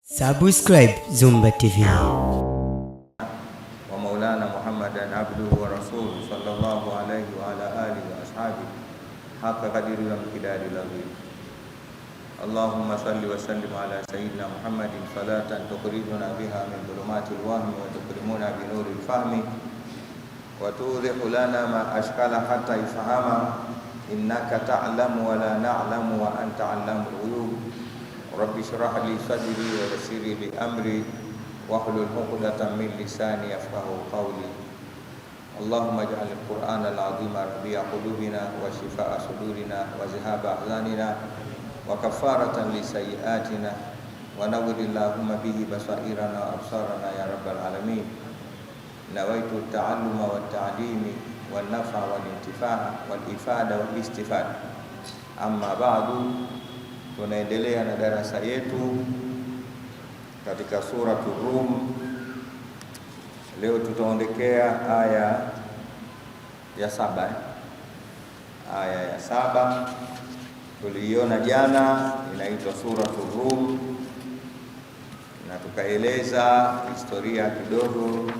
Subscribe Zumba TV. Wa maulana Muhammadan abduhu wa rasuluhu sallallahu alayhi wa ala alihi wa ashabihi haqqa qadri wa miqdari al-azim. Allahumma salli wa sallim ala sayyidina Muhammadin salatan tukhrijuna biha min dhulumatil wahmi wa tukrimuna bi nuril fahmi wa tudhihu lana ma ashkala hatta ifhama innaka ta'lamu wa la na'lamu wa anta 'allamul ghuyub. Rabbi shrah li sadri wa yassir li amri wahlul 'uqdatam min lisani yafqahu qawli. Allahumma ij'al al-Qur'ana al-'azima rabi'a qulubina wa shifaa'a sudurina wa zihaba ahzanina wa kafaratan li sayyi'atina wa nawwir Allahumma bihi basairana wa absarana ya rabbal alamin. Nawaitu at-ta'alluma wa at-ta'limi wan naf'a wal intifa'a wal ifada wal istifada. Amma ba'du, tunaendelea na darasa yetu katika suratul Rum. Leo tutaondekea aya ya 7. Aya ya 7 tuliiona jana, inaitwa suratul Rum, na tukaeleza historia kidogo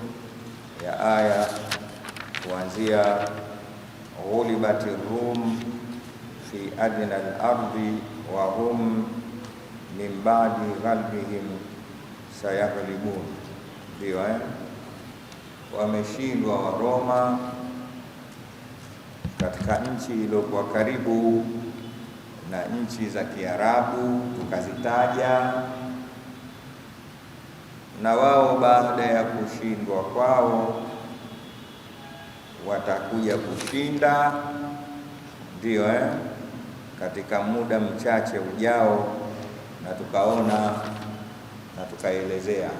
ya aya kuanzia ghulibatir Rum fi adna al-ardi wa hum min ba'di ghalbihim sayaghlibun. Ndio wameshindwa Waroma katika nchi iliyokuwa karibu na nchi za Kiarabu tukazitaja, na wao baada ya kushindwa kwao watakuja kushinda, ndio katika muda mchache ujao, na tukaona na tukaelezea.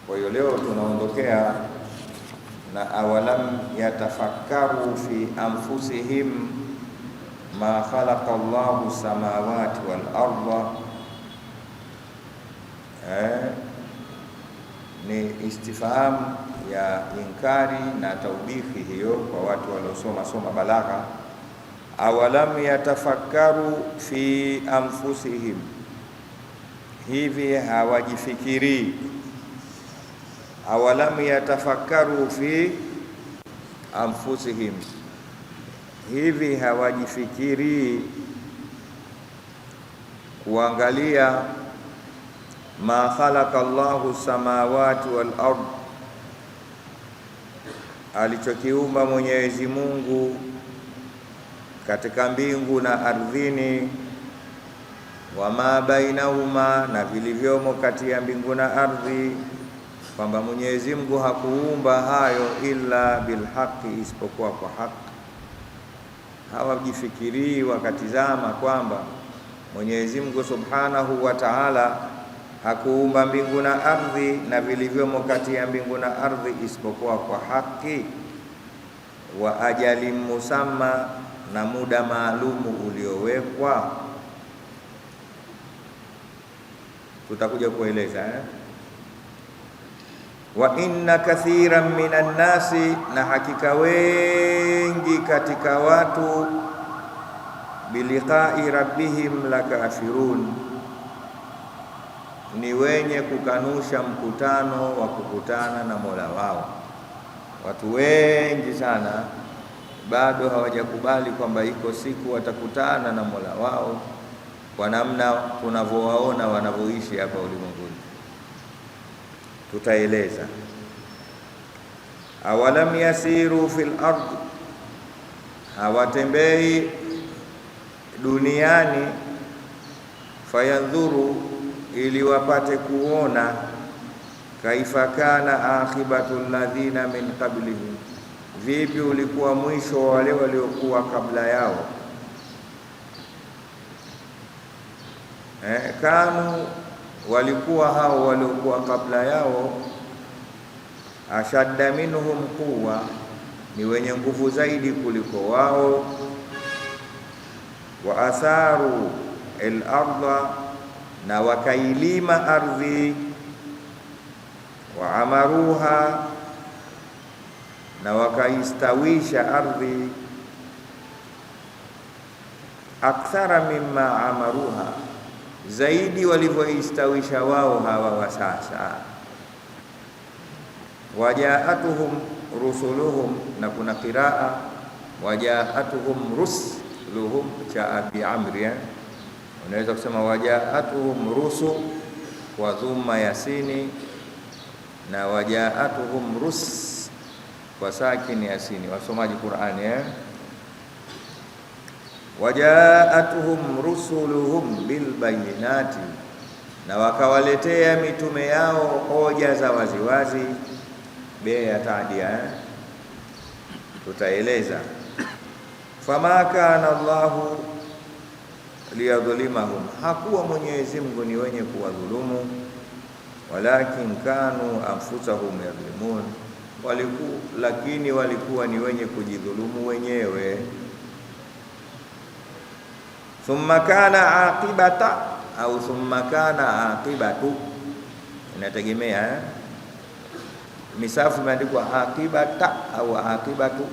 Kwa hiyo leo tunaondokea na awalam yatafakkaru fi anfusihim ma khalaqa Allahu samawati wal arda. Ni istifham ya inkari na taubihi hiyo kwa watu waliosoma balagha. Awalam yatafakkaru fi anfusihim, hivi hawajifikiri. Awalam yatafakkaru fi anfusihim, hivi hawajifikiri kuangalia ma khalaqa Allahu samawati wal ard, alichokiumba Mwenyezi Mungu katika mbingu na ardhini, wa ma bainahuma, na vilivyomo kati ya mbingu na ardhi, kwamba Mwenyezi Mungu hakuumba hayo illa bilhaqi, isipokuwa kwa haki. Hawajifikirii wakatizama kwamba Mwenyezi Mungu Subhanahu wa Ta'ala hakuumba mbingu na ardhi na vilivyomo kati ya mbingu na ardhi isipokuwa kwa haki, wa ajali musamma, na muda maalumu uliowekwa. Tutakuja kueleza Wa inna kathiran minan nasi, na hakika wengi katika watu, biliqai rabbihim lakafirun, ni wenye kukanusha mkutano wa kukutana na Mola wao. Watu wengi sana bado hawajakubali kwamba iko siku watakutana na Mola wao, kwa namna tunavyowaona wanavyoishi hapa ulimwenguni. Tutaeleza. Awalam yasiru fil ard, hawatembei duniani, fayandhuru, ili wapate kuona, kaifa kana akhibatu alladhina min qablihim, vipi ulikuwa mwisho wa wale waliokuwa kabla yao. Kanu, walikuwa hao waliokuwa kabla yao, ashadda minhum quwwa, ni wenye nguvu zaidi kuliko wao, wa atharu al-ardha, na wakailima ardhi, wa amaruha, na wakaistawisha ardhi, akthara mimma amaruha, zaidi walivyoistawisha wao hawa wa sasa. Wajaatuhum rusuluhum, na kuna qiraa wajaatuhum rusuluhum cha Abi Amri. Unaweza kusema wajaatuhum rusul kwa dhumma yasini, na wajaatuhum rus kwa sakini yasini. Wasomaji Qur'ani wajaatuhum rusuluhum bil bayinati, na wakawaletea mitume yao hoja za waziwazi. Ya taadia tutaeleza. Fama kana Allahu liyadhlimahum, hakuwa Mwenyezi Mungu ni wenye kuwadhulumu, walakin kanu anfusahum yadhlimun, lakini walikuwa ni wenye kujidhulumu wenyewe. Thumma kana aqibata au thumma kana aqibatu, inategemea misafu imeandikwa aqibata au aqibatu,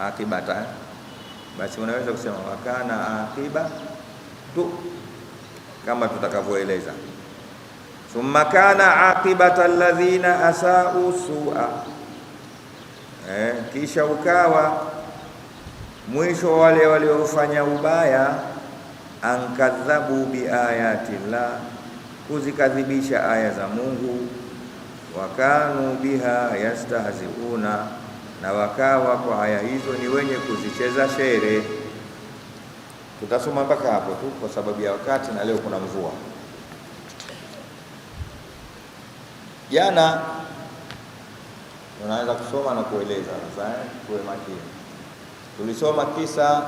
aqibata, basi unaweza kusema wakana aqibatu kama tutakavyoeleza. Thumma kana aqibata alladhina asau su'a, kisha ukawa mwisho wale waliofanya ubaya, ankadhabu biayati llah, kuzikadhibisha aya za Mungu, wakanu biha yastahziuna, na wakawa kwa aya hizo ni wenye kuzicheza shere. Tutasoma mpaka hapo tu kwa sababu ya wakati, na leo kuna mvua. Jana tunaanza kusoma na kueleza sasa, tuwe makini. Tulisoma kisa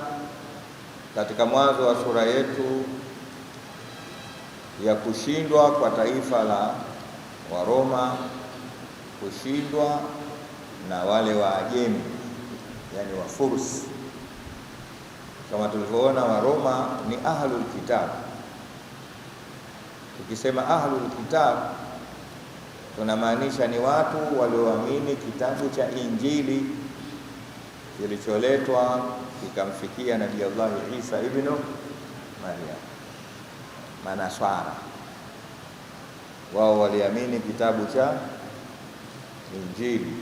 katika mwanzo wa sura yetu ya kushindwa kwa taifa la Waroma, kushindwa na wale Waajemi, yani Wafursi. Kama tulivyoona, Waroma ni ahlul kitab. Tukisema ahlul kitab tunamaanisha ni watu walioamini kitabu cha Injili kilicholetwa kikamfikia Nabii Allah Isa ibn Maryam, Manaswara. Wao waliamini kitabu cha Injili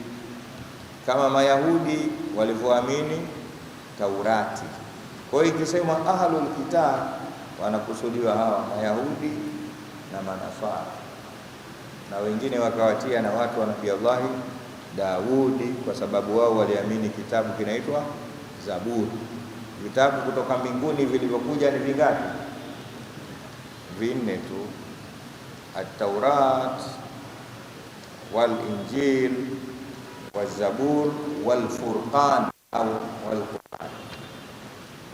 kama Mayahudi walivyoamini Taurati. Kwa hiyo ikisema ahlul kitab wanakusudiwa hawa Mayahudi na Manaswara, na wengine wakawatia na watu wa Nabii Allah Daudi, kwa sababu wao waliamini kitabu kinaitwa Zaburi. Vitabu kutoka mbinguni vilivyokuja ni vingapi? 4 tu: At-Taurat wal Injil wal Zabur wal Furqan au wal Qur'an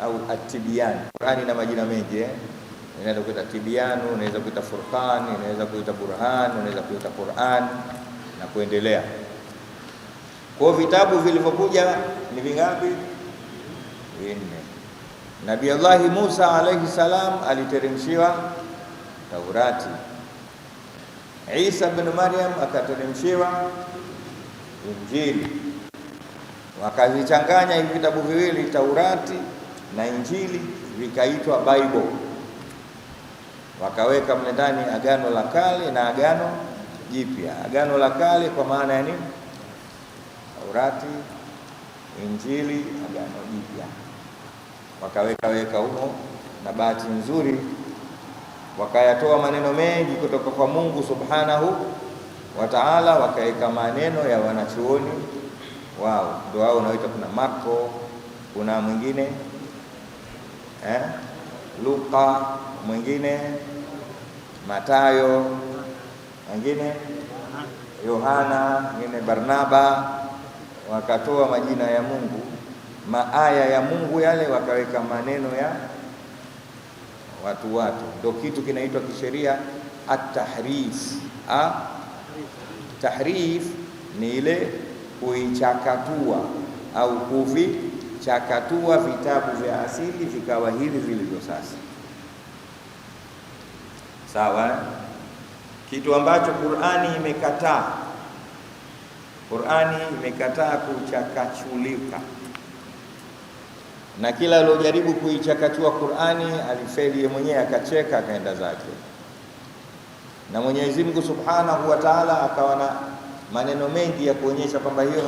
au At-Tibyan. Qur'ani na majina mengi Unaweza kuita Tibyanu, unaweza kuita Furqan, unaweza kuita Burhan, unaweza kuita Qur'an na kuendelea. Kwa vitabu vilivyokuja ni vingapi? 4. Nabii Allah Musa alayhi salam aliteremshiwa Taurati. Isa ibn Maryam akateremshiwa Injili. Wakazichanganya hivi vitabu viwili, Taurati na Injili, vikaitwa Bible. Wakaweka mle ndani Agano la Kale na Agano Jipya. Agano la Kale kwa maana ya nini? Taurati, Injili, Agano Jipya. Wakaweka humo, na bahati nzuri wakayatoa maneno mengi kutoka kwa Mungu Subhanahu wa Ta'ala, wakaweka maneno ya wanachuoni wao. Ndio wao wanaoita, kuna Marko, kuna mwingine Luka, mwingine Matayo, mwingine Yohana, mwingine Barnaba. Wakatoa majina ya Mungu, maaya ya Mungu yale, wakaweka maneno ya watu. Ndio kitu kinaitwa kisheria at-tahrif. Tahrif ni ile kuichakatua au kuvichakatua vitabu vya asili vikawa hivi vilivyo sasa. Sawa? Kitu ambacho Qur'ani imekataa. Qur'ani imekataa kuchakachulika. na kila alojaribu kuichakachua Qur'ani alifeli yeye mwenyewe, akacheka akaenda zake. Na Mwenyezi Mungu Subhanahu wa Ta'ala akawa na maneno mengi ya kuonyesha kwamba hiyo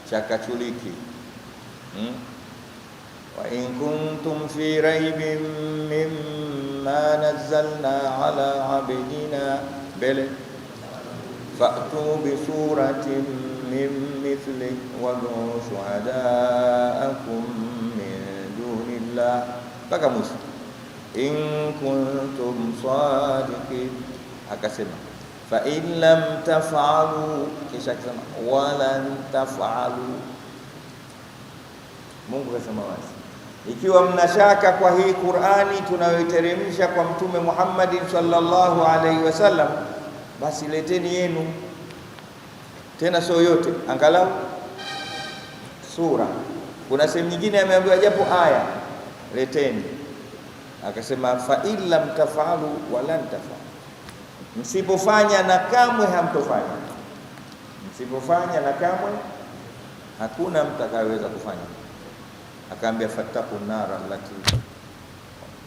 haichakachuliki. Wa in kuntum fi raibin mimma nazzalna ala abdina fa'tu bi suratin min mithli wad'u shuhada'akum min dunillah, mpaka mwisho. In kuntum sadiqin, akasema fa in lam taf'alu, kisha akasema walan taf'alu. Mungu kasema wazi, ikiwa mnashaka kwa hii Qur'ani tunayoiteremsha kwa Mtume Muhammad sallallahu alaihi wasallam, basi leteni yenu, tena sio yote, angalau sura. Kuna sehemu nyingine ameambiwa japo aya, leteni. Akasema fa in lam tafalu walan tafalu, msipofanya na kamwe hamtofanya, msipofanya na kamwe hakuna mtakayeweza kufanya. Akaambia fattaqun nara allati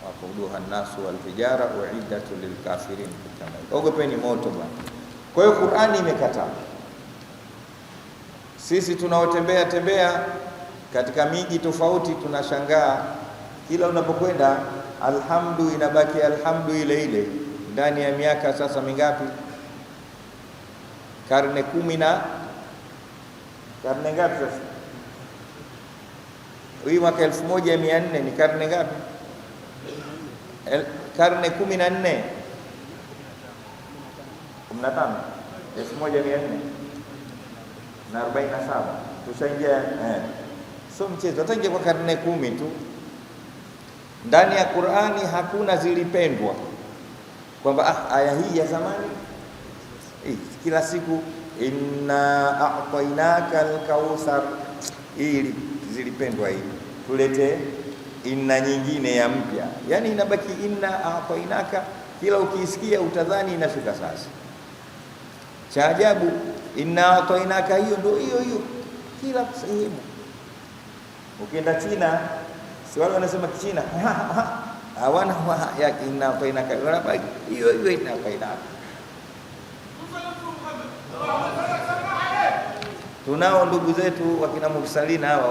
waquduha an-nasu wal hijara uiddat lil kafirin, ogopeni moto bwana. Kwa hiyo Qur'ani imekataa. Sisi tunaotembea tembea katika miji tofauti tunashangaa, kila unapokwenda alhamdu inabaki alhamdu ile ile. Ndani ya miaka sasa mingapi? Karne 10 na karne ngapi sasa? Hii mwaka 1400 ni karne ngapi? Karne 14 15 1447 tushaingia, so mchezo. Hata kwa karne 10 tu ndani ya Qur'ani hakuna zilipendwa kwamba aya hii ya zamani kila siku inna a'tainaka al-kautsar hii zilipendwa, hii tulete inna nyingine ya mpya. Yani inabaki inna a'tainaka, kila ukisikia utadhani inashuka sasa. Cha ajabu inna a'tainaka hiyo ndio hiyo kila sehemu. Ukienda China, si wale wanasema Kichina hawana ya inna a'tainaka, wanabaki hiyo inna a'tainaka. Tunao ndugu zetu wakina Mursalina hawa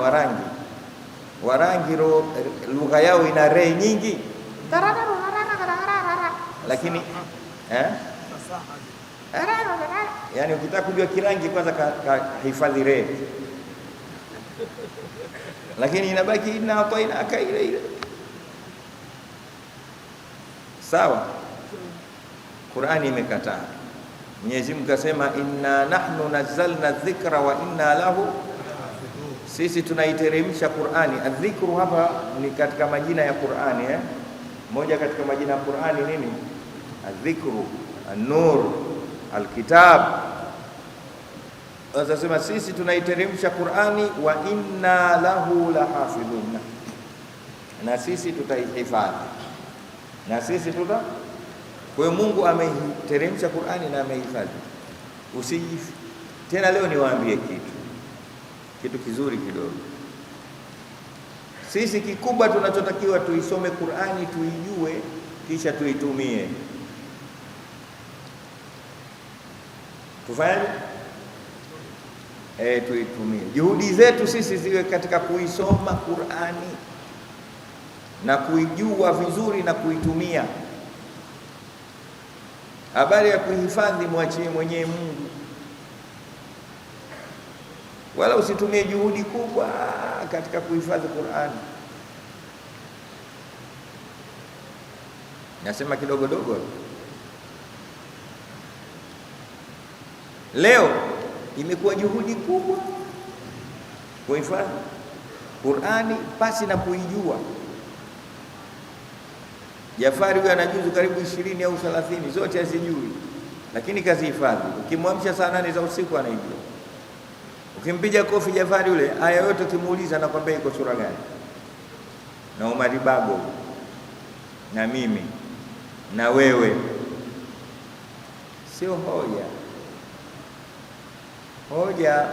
Warangi lugha yao ina re nyingi, lakini yani ukitaka kujua Kirangi kwanza hifadhi re, lakini inabaki inna a'tainaka ile. Sawa, Qur'ani imekataa. Mwenyezi Mungu kasema inna nahnu nazzalna dhikra wa inna lahu, sisi tunaiteremsha Qur'ani. Adhikru hapa ni katika majina ya Qur'ani, moja katika majina ya Qur'ani nini? Adhikru, an-nur, al-kitab. Sasa sisi tunaiteremsha Qur'ani wa inna lahu lahafidhun, na sisi tutaihifadhi, na sisi kwa hiyo Mungu ameiteremsha Qur'ani na amehifadhi. Usijifi. Tena leo niwaambie kitu kizuri kidogo. Sisi kikubwa tunachotakiwa tuisome Qur'ani, tuijue, kisha tuitumie. Tufanye tuitumie. Juhudi zetu sisi ziwe katika kuisoma Qur'ani na kuijua vizuri na kuitumia. Habari ya kuhifadhi mwachie mwenyewe Mungu, wala usitumie juhudi kubwa katika kuhifadhi Qur'ani. Nasema kidogo dogo. Leo imekuwa juhudi kubwa kuhifadhi Qur'ani pasi na kuijua. Jafari huyu anajuzu karibu 20 au 30, zote hazijui, lakini kazi hifadhi. Ukimwamsha saa 8 za usiku anaijua. Ukimpiga kofi Jafari yule, aya yote ukimuuliza anakwambia iko sura gani. Na Umari Bago na mimi na wewe, sio hoja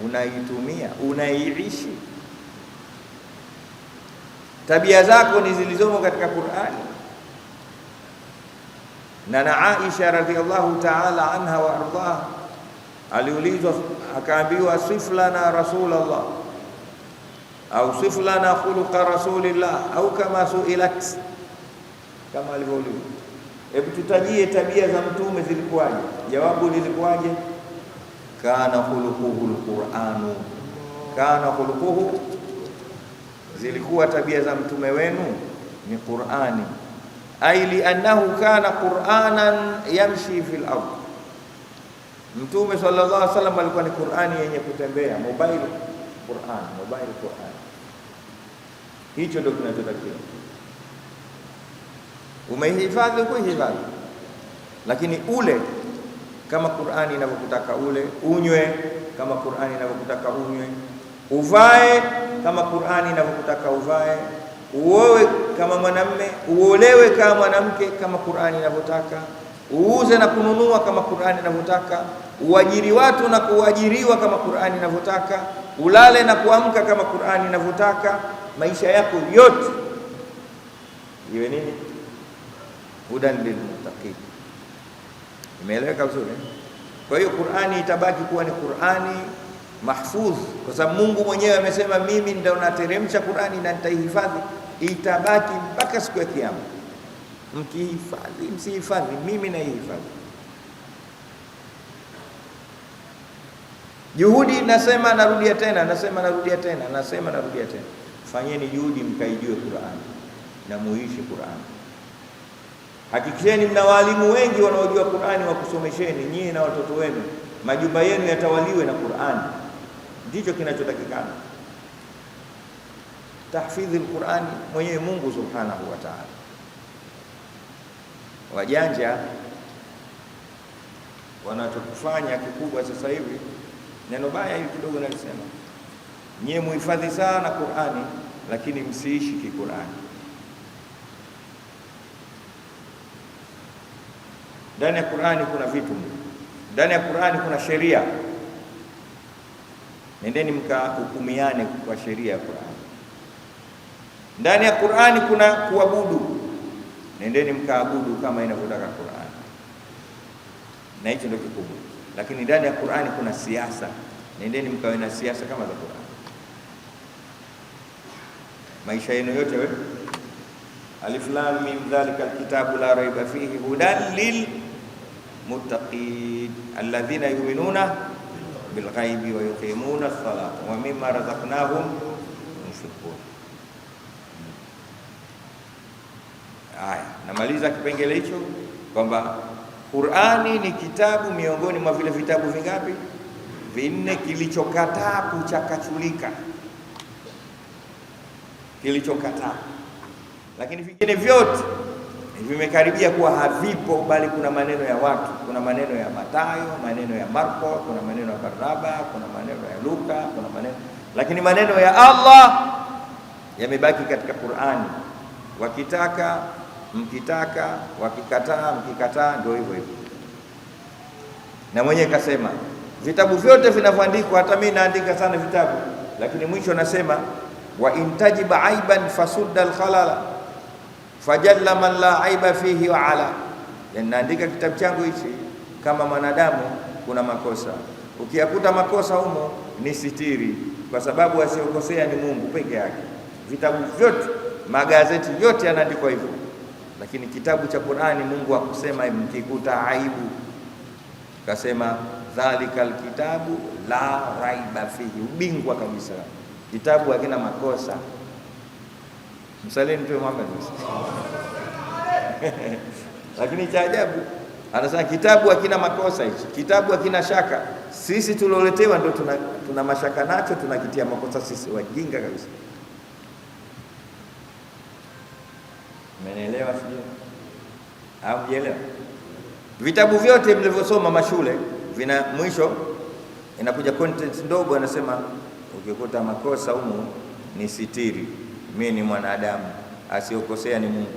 unaitumia, unaiishi. tabia zako ni zilizomo katika Qur'ani. Na Aisha radhiallahu ta'ala anha wa ardhaha aliulizwa, akaambiwa sif lana Rasulullah au sif lana khuluqa Rasulillah au kama suilat, kama alivyoulizwa, hebu tutajie tabia za mtume zilikuwaje? Jawabu lilikuwaje? Kana khuluquhu alquranu, kana khuluquhu, zilikuwa tabia za mtume wenu ni Qur'ani. Ai liannahu kana Qur'anan yamshi fil ardh, mtume sallallahu alaihi wasallam alikuwa ni Qur'ani yenye kutembea, mobile Qur'an, mobile Qur'an. Hicho ndio kinachotakiwa. Umehifadhi kuhifadhi, lakini ule kama Qur'ani inavyokutaka ule, unywe kama Qur'ani inavyokutaka unywe, uvae kama Qur'ani inavyokutaka uvae, uoe kama mwanamume, uolewe kama mwanamke kama Qur'ani inavyotaka, uuze na kununua kama Qur'ani inavyotaka, uajiri watu na kuajiriwa kama Qur'ani inavyotaka, ulale na kuamka kama Qur'ani inavyotaka. Maisha yako yote iwe nini? Hudan lilmuttaqin. Imeeleweka vizuri? Kwa hiyo Qur'ani itabaki kuwa ni Qur'ani mahfudh, kwa sababu Mungu mwenyewe amesema mimi ndio nateremsha Qur'ani na nitaihifadhi, itabaki mpaka siku ya Kiyama. Mkihifadhi msihifadhi, mimi naihifadhi. Juhudi, nasema narudia tena, fanyeni juhudi mkaijue Qur'ani na muishi Qur'ani. Hakikisheni mna walimu wengi wanaojua Qur'ani wa kusomesheni nyinyi na watoto wenu, majumba yenu yatawaliwe na Qur'ani. Ndicho kinachotakikana, tahfidhi al-Qur'ani mwenyewe Mungu subhanahu wa ta'ala. Wajanja wanachokufanya kikubwa sasa hivi, neno baya hili kidogo nalisema, nyie muhifadhi sana Qur'ani lakini msiishi ki-Qur'ani. Ndani ya Qur'ani kuna vitu, ndani ya Qur'ani kuna sheria. Nendeni mkahukumiane kwa sheria ya Qur'ani. Ndani ya Qur'ani kuna kuabudu, nendeni mkaabudu kama inavyotaka Qur'ani, na hicho ndio kikubwa. Lakini ndani ya Qur'ani kuna siasa, nendeni mkawe na siasa kama za Qur'ani. Maisha yenu yote wewe, alif lam mim dhalika alkitabu la raiba fihi hudan lil muttaqin alladhina yu'minuna bil ghaibi wa yuqimuna as-salata wa mimma razaqnahum yunfiqun. Haya, namaliza kipengele hicho kwamba Qur'ani ni kitabu miongoni mwa vile vitabu vingapi? Vinne, kilichokataa kuchakachulika, kilichokataa. Lakini vingine vyote vimekaribia kuwa havipo, bali kuna maneno ya watu, kuna maneno ya Mathayo, maneno ya Marko, kuna maneno ya Barnaba, kuna maneno ya Luka, kuna maneno, lakini maneno ya Allah yamebaki katika Qur'ani. Wakitaka mkitaka, wakikataa mkikataa, ndio hivyo hivyo. Na mwenyewe kasema vitabu vyote vinavyoandikwa, hata mimi naandika sana vitabu, lakini mwisho nasema wa intajiba aiban fasudda al-khalala fajalla man la aiba fihi wa ala. Yani naandika kitabu changu hichi kama mwanadamu kuna makosa, ukiyakuta makosa humo ni sitiri, kwa sababu asiyokosea ni Mungu peke yake. Vitabu vyote, magazeti yote yanaandikwa hivyo, lakini kitabu cha Qur'ani Mungu akusema mkikuta aibu, kasema dhalikal kitabu la raiba fihi, ubingwa kabisa, kitabu hakina makosa. Msalini Mtume Muhammad. Lakini cha ajabu anasema kitabu hakina makosa, hichi kitabu hakina shaka. Sisi tulioletewa ndio tuna mashaka nacho, tunakitia makosa sisi, wajinga kabisa. Mmenielewa sio? Au mjelewa? Vitabu vyote mlivyosoma mashule vina mwisho inakuja content ndogo, anasema ukikuta makosa humo ni sitiri, mimi ni mwanadamu, asiyokosea ni Mungu.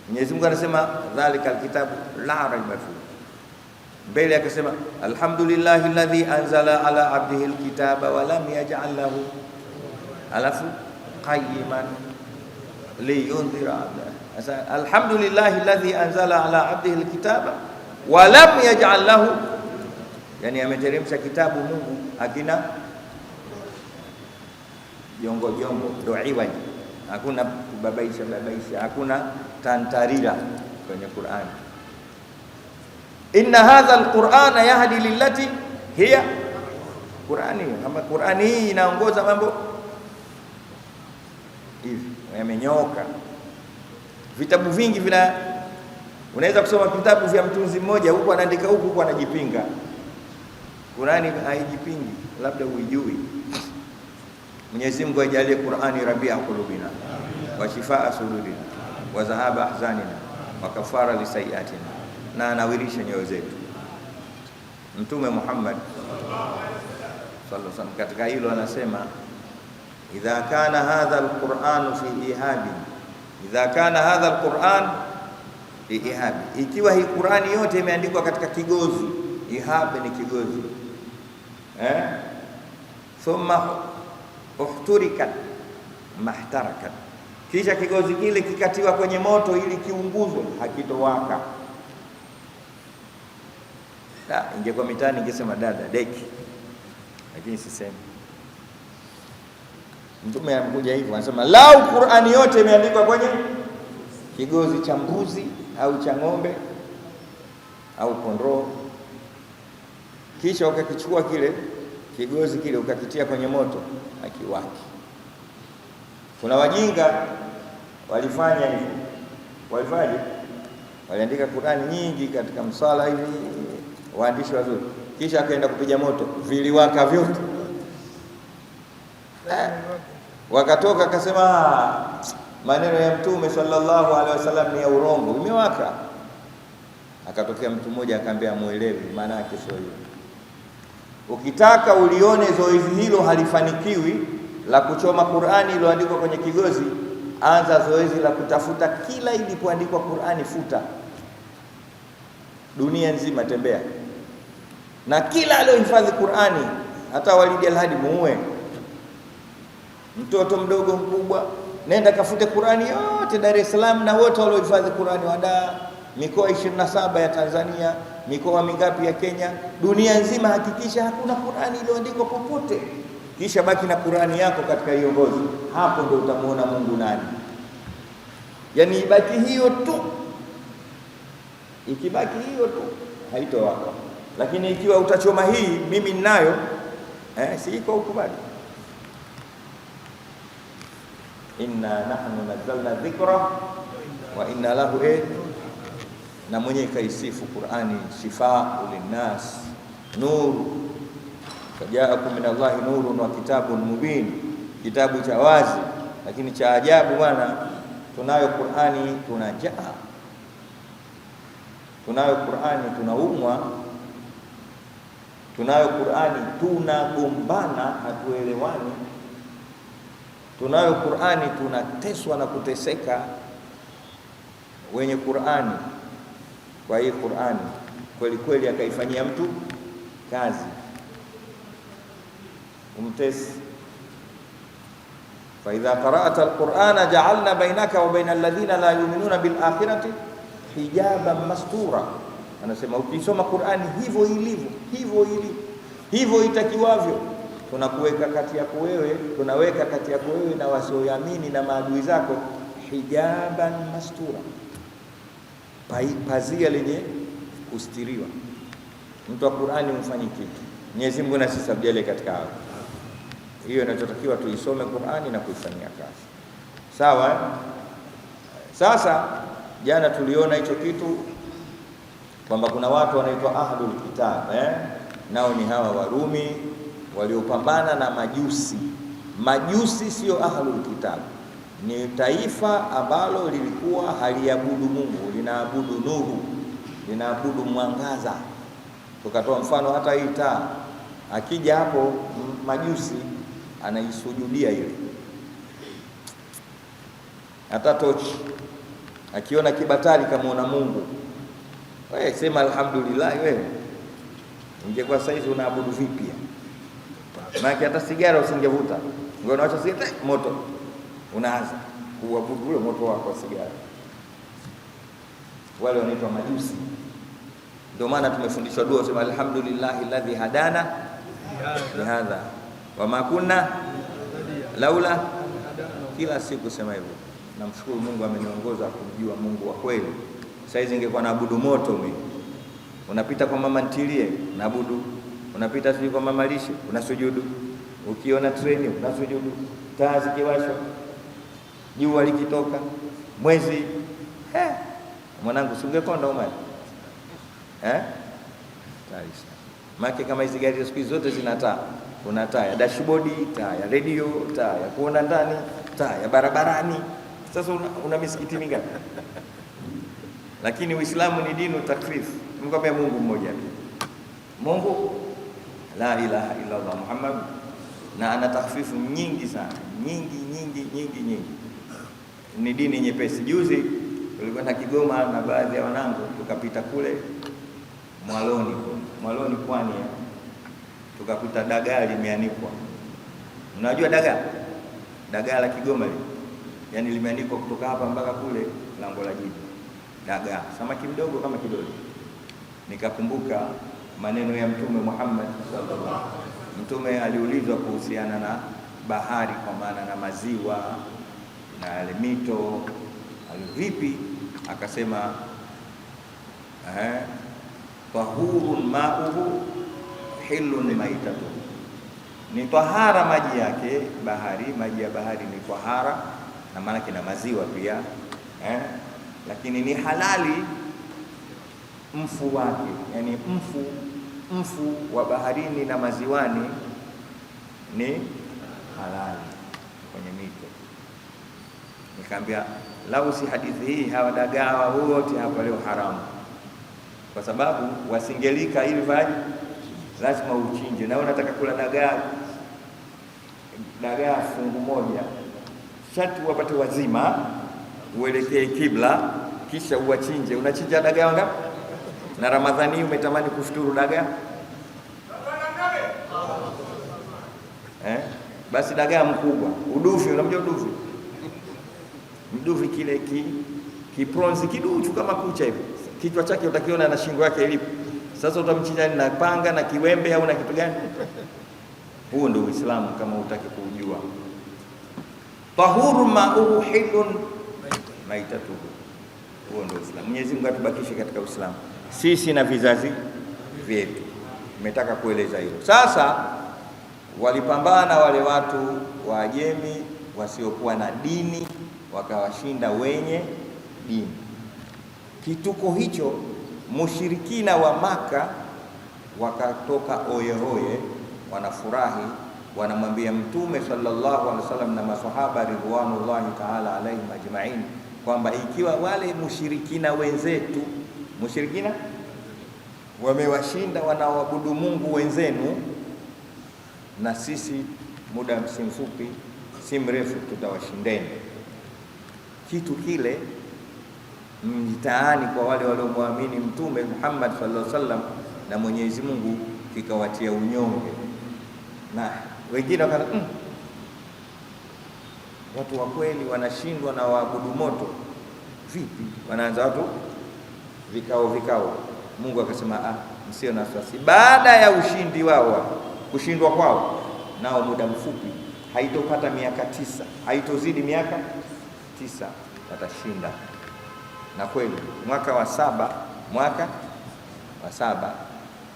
Mwenyezi Mungu anasema dhalikal kitabu la raiba fihi. Mbele akasema alhamdulillahi alladhi anzala ala abdihi alkitaba wa lam yaj'al lahu alafu qayyiman liyundhira abda. Sasa alhamdulillahi alladhi anzala ala abdihi alkitaba wa lam yaj'al lahu, yani ameteremsha kitabu Mungu akina jongo doiwa, hakuna kubabaisha, hakuna tantarira kwenye Qur'an. Inna hadha alqur'ana yahdi lillati hiya Qur'ani, kama Qur'ani hii inaongoza mambo hivi yamenyooka. Vitabu vingi unaweza kusoma vitabu vya mtunzi mmoja, huko anaandika huko anajipinga. Qur'ani haijipingi, labda uijui. Mwenyezi Mungu ajalie Qur'ani rabia qulubina wa shifaa sudurina wa zahaba ahzanina wa kafara lisayiatina, na anawirisha nyoyo zetu. Mtume Muhammad sallallahu alaihi wasallam katika hilo anasema, idha kana hadha alquran fi ihabi, idha kana hadha alquran fi ihabi, ikiwa hii Qur'ani yote imeandikwa katika kigozi. Ihabi ni kigozi, thumma uhturikat mahtarakat, kisha kigozi kile kikatiwa kwenye moto ili kiunguzwe, hakitowaka. Ingekuwa mitani ingesema dada deki, lakini sisemi. Mtume anakuja hivyo, anasema lau Qur'ani yote imeandikwa kwenye kigozi cha mbuzi au cha ng'ombe au kondoo, kisha ukakichukua kile kigozi kile ukakitia kwenye moto, hakiwaki. Kuna wajinga walifanya hivyo. Walifaje? Waliandika Qur'ani nyingi katika msala hivi, waandishi wazuri, kisha akaenda kupiga moto, viliwaka vyote. Wakatoka akasema maneno ya Mtume sallallahu alaihi wasallam ni ya urongo, imewaka. Akatokea mtu mmoja akamwambia muelewi maana yake sio hiyo. Ukitaka ulione zoezi hilo halifanikiwi la kuchoma Qur'ani iliyoandikwa kwenye kigozi, anza zoezi la kutafuta kila ilipoandikwa Qur'ani, futa dunia nzima, tembea na kila aliyohifadhi Qur'ani, hata Walidi al-Hadi muue, mtoto mdogo mkubwa, nenda kafute Qur'ani yote Dar es Salaam, na wote waliohifadhi Qur'ani wada mikoa 27 ya Tanzania, mikoa mingapi ya Kenya, dunia nzima, hakikisha hakuna Qur'ani iliyoandikwa popote, kisha baki na Qur'ani yako katika hiyo ngozi. Hapo ndio utamuona Mungu nani. Yani ibaki hiyo tu, ikibaki hiyo tu haitowaka. Lakini ikiwa utachoma hii, mimi ninayo si iko ukubali. Inna nahnu nazzalna dhikra wa inna lahu na mwenye kaisifu Qur'ani shifaa linnas nur, fajaakum min Allahi nurun wa kitabun mubin, kitabu cha wazi. Lakini cha ajabu bwana, tunayo Qur'ani tunajaa, tunayo Qur'ani tunaumwa, tunayo Qur'ani tunagombana, hatuelewani, tunayo Qur'ani tunateswa na kuteseka. Wenye Qur'ani, kwa hii Qur'ani kweli kweli akaifanyia mtu kazi, umtesi. Fa idha qara'ta al-Qur'ana ja'alna bainaka wa bainal ladhina la yu'minuna bil akhirati hijaban mastura. Anasema ukisoma Qur'ani hivyo ilivyo, hivyo itakiwavyo, tunakuweka kati yako wewe, tunaweka kati yako wewe na wasioamini na maadui zako hijaban mastura, pazia lenye kustiriwa. Mtu wa Qur'ani mfanyi kitu. Mwenyezi Mungu na sisi abjalie katika hapo. Hiyo inachotakiwa tuisome Qur'ani na kuifanyia kazi. Sawa? Sasa jana tuliona hicho kitu kwamba kuna watu wanaitwa ahlul kitab, nao ni hawa Warumi waliopambana na Majusi. Majusi sio ahlul kitab, ni taifa ambalo lilikuwa haliabudu Mungu, linaabudu nuru, linaabudu mwangaza. Tukatoa mfano hata hii taa, akija hapo Majusi anaisujudia ile. Hata tochi akiona kibatari kamaona Mungu, wewe sema alhamdulillah. Wewe ingekuwa saizi unaabudu vipi? Maana hata sigara usingevuta, ungeacha sigara moto unaanza kuabudu ule moto wa sigara. Wale wanaitwa majusi. Ndio maana tumefundishwa dua sema alhamdulillahi alladhi hadana lihadha wa ma kunna laula. Kila siku sema hivyo, namshukuru Mungu ameniongoza kumjua Mungu wa kweli. Sasa ingekuwa naabudu moto mimi. Unapita kwa mama ntilie naabudu, unapita sio kwa mama lishe unasujudu, ukiona treni unasujudu, taa zikiwashwa, jua likitoka, mwezi mwanangu singekonda umali taisha. Maki kama hizi gari siku zote zina taa. Kuna taa ya dashboard, taa ya radio, taa ya kuona ndani, taa ya barabarani. Sasa una misikiti mingapi? Lakini Uislamu ni dini takfif. Mkwambia Mungu mmoja tu. Mungu la ilaha illa Allah Muhammad, na ana takfifu nyingi sana, nyingi. Ni dini nyepesi. Juzi tulikwenda Kigoma na baadhi ya wanangu, tukapita kule Mwaloni Pwani, tukakuta dagaa limeanikwa. Unajua dagaa la Kigoma lile, yani limeanikwa kutoka hapa mpaka kule lango la jiji. Dagaa samaki mdogo kama kidole. Nikakumbuka maneno ya Mtume Muhammad sallallahu alaihi wasallam. Mtume aliulizwa kuhusiana na bahari, kwa maana na maziwa na yale mito vipi, akasema tahurun ma'uhu hillun maitatu, ni tahara maji yake bahari, maji ya bahari ni tahara, na maana kina maziwa pia lakini ni halali mfu wake, yani mfu wa baharini na maziwani ni halali kwenye mito. Nikamwambia lau si hadithi hii hawa dagaa wote hapa leo haramu, kwa sababu wasingelika ili vaji lazima uchinje. Na unataka kula dagaa fungu moja, shati wapate wazima, uelekee kibla, kisha uwachinje. Unachinja dagaa ngapi? Na Ramadhani umetamani kufuturu dagaa basi dagaa mkubwa, udufi. Unamjua udufi? Mdufi kile kipronzi kiduchu kama kucha hivi, kichwa chake utakiona na shingo yake ilipo. Sasa utamchinja na panga na kiwembe au na kitu gani? Huo ndio Uislamu kama utaki kujua. Tahuru ma'uhu hillun maitatuhu, huo ndio Uislamu. Mwenyezi Mungu atubakishe katika Uislamu sisi na vizazi vyetu. Nimetaka kueleza hilo. Sasa walipambana wale watu wa Ajemi wasiokuwa na dini, wakawashinda wenye dini. Kituko hicho mushirikina wa Maka wakatoka oyehoye, wanafurahi, wanamwambia Mtume sallallahu alaihi wasallam na maswahaba ridwanullahi ta'ala alaihim ajma'in kwamba ikiwa wale mushirikina wenzetu wamewashinda wanaoabudu Mungu wenzenu, na sisi muda mfupi si mrefu tutawashindeni. Kitu kile mtaani kwa wale waliomwamini Mtume Muhammad sallallahu alaihi wasallam na Mwenyezi Mungu kikawatia unyonge, na wengine wakana watu wa kweli wanashindwa na waabudu moto vipi? Wanaanza watu vikao. Mungu akasema msio na wasiwasi, baada ya ushindi wao, kushindwa kwao, nao muda mfupi, haitopata miaka 9, haitozidi miaka 9 watashinda. Na kweli mwaka wa saba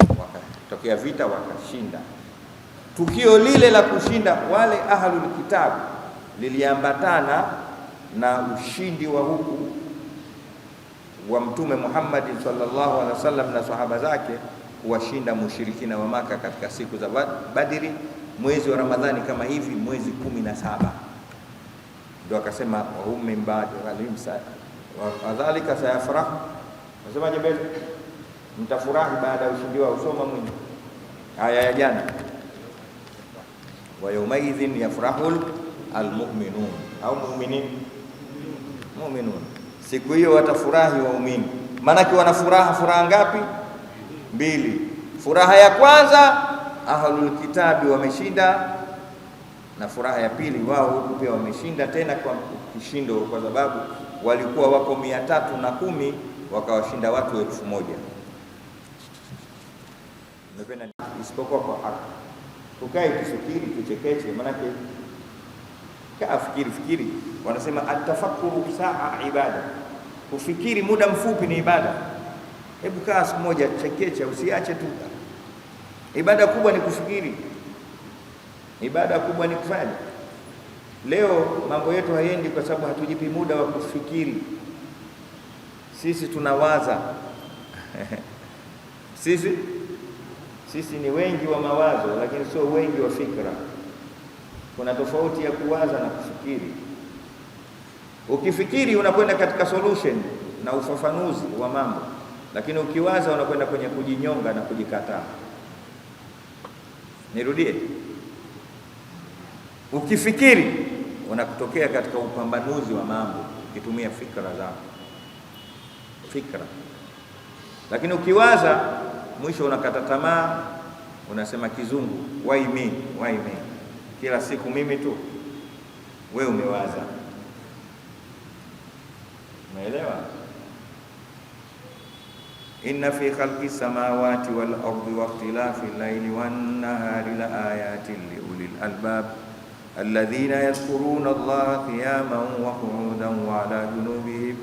wakatokea vita, wakashinda. Tukio lile la kushinda wale ahlul kitabu liliambatana na ushindi wa huku wa Mtume Muhammad sallallahu alaihi wasallam na sahaba zake kuwashinda mushirikina wa Maka katika siku za Badri, mwezi wa Ramadhani kama hivi, mwezi 17. Ndio akasema wa hum min ba'di ghalimsa wa dhalika sayafrah. Nasema je, mtafurahi baada ya ushindi wao. Usoma mwingi aya ya jana, wa yawmaidhin yafrahul almu'minun au mu'minun. Siku hiyo watafurahi waumini. Maana wana furaha ngapi? 2. Furaha ya kwanza ahlul kitabi wameshinda, na furaha ya pili wao pia wameshinda, tena kishindo, kwa sababu walikuwa wako 310 wakawashinda watu 1000. Nimependa isipokuwa kwa haki. Tukae tufikiri, tuchekeche, manake kaa fikiri. Wanasema atafakuru saa ibada, kufikiri muda mfupi ni ibada. Hebu kaa siku moja chekecha, usiache tu. Ibada kubwa ni kufikiri, ibada kubwa ni kufanya. Leo mambo yetu hayendi kwa sababu hatujipi muda wa kufikiri. Sisi tunawaza sisi ni wengi wa mawazo, lakini sio wengi wa fikra. Kuna tofauti ya kuwaza na kufikiri. Ukifikiri unakwenda katika solution na ufafanuzi wa mambo, lakini ukiwaza unakwenda kwenye kujinyonga na kujikataa. Nirudie, ukifikiri unakutokea katika upambanuzi wa mambo ukitumia fikra zako, lakini ukiwaza mwisho unakata tamaa, unasema kizungu why me, kila siku mimi tu. Wewe umewaza, umeelewa? Inna fi khalqi samawati wal ardi wa ikhtilafi al-layli wan nahari la ayatin li ulil albab alladhina yadhkuruna Allaha qiyaman wa qu'udan wa ala junubihim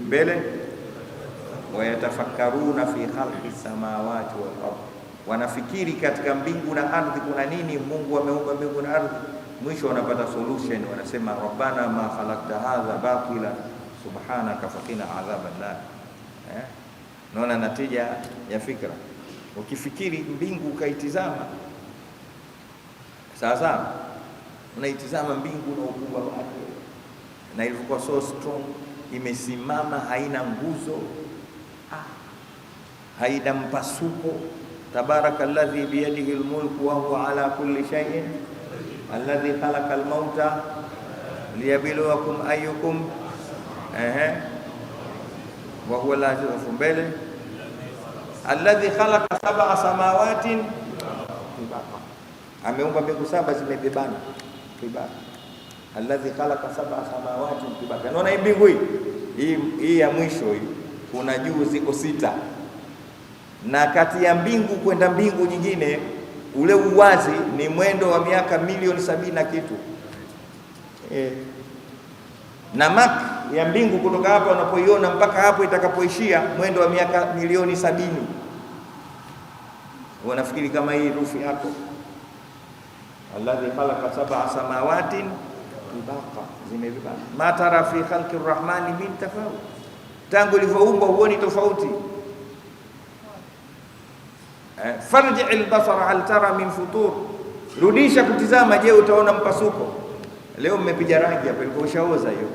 wa yatafakkaruna fi khalqi samawati wal ardi, wanafikiri katika mbingu na ardhi kuna nini, Mungu ameumba mbingu na ardhi. Mwisho wanapata solution, wanasema rabbana ma khalaqta hadha batila subhanaka faqina adhaban nar. Naona natija ya fikra. Ukifikiri mbingu ukaitizama, sasa unaitizama mbingu na ukubwa wake, na ilikuwa so strong, imesimama, haina nguzo, haina mpasuko. Tabarakalladhi biyadihi almulku wa huwa ala kulli shay'in alladhi khalaqa almauta liyabluwakum ayyukum wa huwa al-azizul mbele alladhi khalaqa sab'a samawatin tibaqa, ameumba mbingu 7 zimebebana tibaqa. Alladhi khalaqa sab'a samawatin tibaqa. Unaona hii mbingu hii ya mwisho hii, kuna juu ziko 6, na kati ya mbingu kwenda mbingu nyingine ule uwazi ni mwendo wa miaka milioni 70 na kitu. Na mark ya mbingu kutoka hapa unapoiona mpaka hapo itakapoishia mwendo wa miaka milioni 70. Unafikiri kama hii rufi yako? Alladhi khalaqa sab'a samawatin tibaqa, zimebebana. Ma tara fi khalqi arrahmani min tafawut, tangu ilivyoumba huoni tofauti. Farji'il basara hal tara min futur, rudisha kutizama, je utaona mpasuko? Leo mmepiga rangi hapa, ilikuwa ishaoza hiyo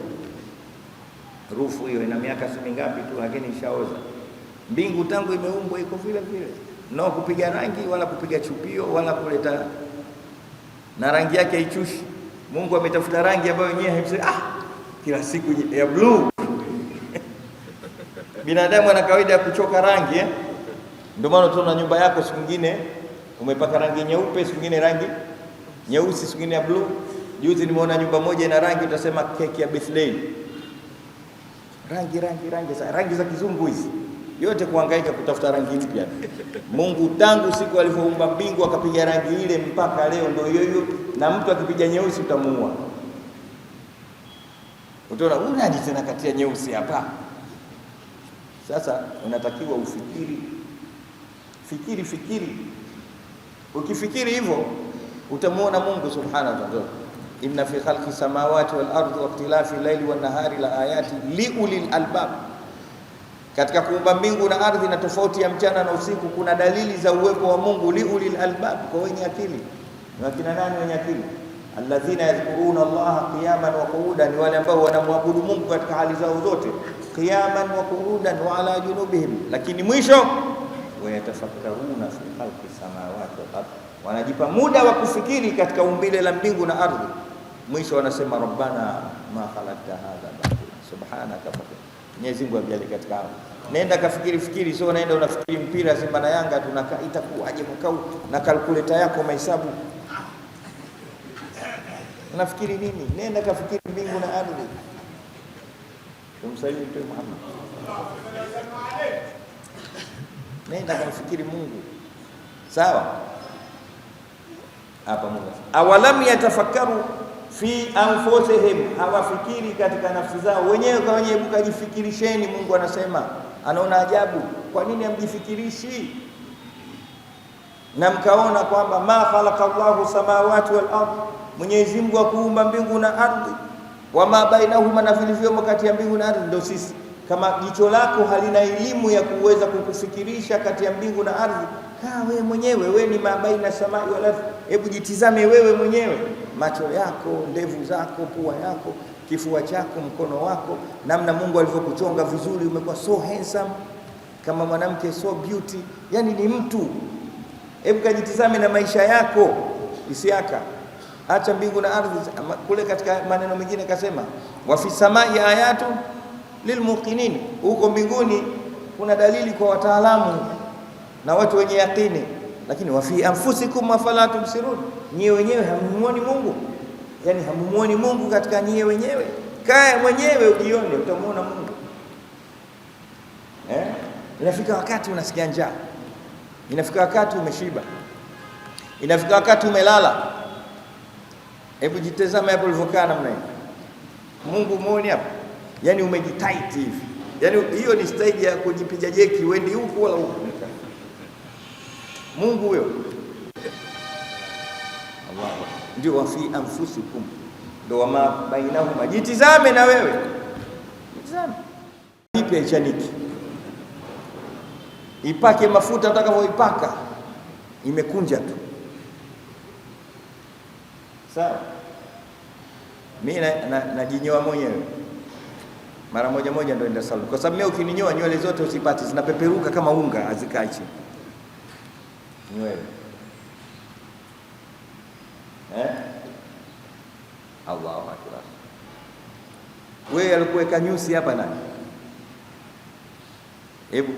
rufu, hiyo ina miaka mingapi tu, lakini ishaoza. Mbingu tangu imeumbwa iko vile vile, no kupiga rangi wala kupiga chupio wala kuleta, na rangi yake ichushi. Mungu ametafuta rangi ambayo yenyewe haimsema kila siku ya blue. Binadamu ana kawaida ya kuchoka rangi Ndio maana tunaona nyumba yako siku nyingine umepaka rangi nyeupe, siku nyingine rangi nyeusi, siku nyingine ya blue. Juzi nimeona nyumba moja ina rangi utasema keki ya birthday. Rangi za kizungu hizi. Yote kuhangaika kutafuta rangi mpya. Mungu tangu siku alipoumba mbingu akapiga rangi ile mpaka leo ndio hiyo, na mtu akipiga nyeusi utamuua. Utaona unaje tena katia nyeusi hapa. Sasa unatakiwa ufikiri. Fikiri. Ukifikiri hivyo utamuona Mungu subhanahu wa ta'ala. Inna fi khalqi samawati wal ardi wa ikhtilafi al-layli wan nahari la ayati li ulil albab. Katika kuumba mbingu na ardhi na tofauti ya mchana na usiku kuna dalili za uwepo wa Mungu, li ulil albab, kwa wenye akili. Na kina nani wenye akili? Alladhina yadhkuruna Allaha qiyaman wa qu'udan, wale ambao wanamwabudu Mungu katika hali zao zote, qiyaman wa qu'udan wa ala junubihim. Lakini mwisho wayatafakkaruna fi khalqi samawati wal ardh, wanajipa muda wa kufikiri katika umbile la mbingu na ardhi. Mwisho wanasema rabbana ma khalaqta hadha batila subhanaka fa. Mwenyezi Mungu ajalie katika hao. Nenda kafikiri, sio naenda unafikiri mpira Simba na Yanga tunakaa itakuwaje mkao na calculator yako mahesabu. Unafikiri nini? Nenda kafikiri mbingu na ardhi. Tumsaidie Mtume Muhammad. Nenda kumfikiri Mungu. Sawa? Hapa Mungu. Awalam yatafakkaru fi anfusihim, hawafikiri katika nafsi zao wenyewe kwa wenyewe. Kajifikirisheni, Mungu anasema. Anaona ajabu, kwa nini hamjifikirishi? Na mkaona kwamba ma khalaqa Allahu samawati wal ardh, Mwenyezi Mungu akuumba mbingu na ardhi, wama bainahuma, na vilivyomo kati ya mbingu na ardhi. Ndio sisi, kama jicho lako halina elimu ya kuweza kukufikirisha kati ya mbingu na ardhi, kaa wewe mwenyewe, wewe ni mabaina samai wal ardhi. Hebu jitizame wewe mwenyewe, macho yako, ndevu zako, pua yako, kifua chako, mkono wako, namna Mungu alivyokuchonga vizuri, umekuwa so handsome kama mwanamke, so beauty, yani ni mtu. Hebu kajitizame na maisha yako, isiaka acha mbingu na ardhi. Kule katika maneno mengine akasema wa fi samai ayatu lilmuqinin, huko mbinguni kuna dalili kwa wataalamu na watu wenye yakini. Lakini wa fi anfusikum afala tubsirun, nyie wenyewe hamumuoni Mungu, yani hamumuoni Mungu katika nyie wenyewe. Kaa mwenyewe ujione, utamuona Mungu. Inafika wakati unasikia njaa, inafika wakati umeshiba, inafika wakati umelala. Hebu jitazame hapo ulivyokaa namna hiyo. Mungu muone hapo, yani umejitight hivi, yani hiyo ni stage ya kujipiga jeki, wendi huku wala huku. Mungu huyo Allah ndio wa fi anfusikum, ndio wama bainahuma. Jitizame na wewe, jitizame. Ipi haichaniki, ipake mafuta utakavyoipaka imekunja tu. Sawa, mimi najinyoa mwenyewe mara moja ndio nenda saluni, kwa sababu mimi ukininyoa nywele zote usipati, zinapeperuka kama unga, hazikai chini nywele. Allahu akbar. Wewe alikuweka nyusi hapa nani? Hebu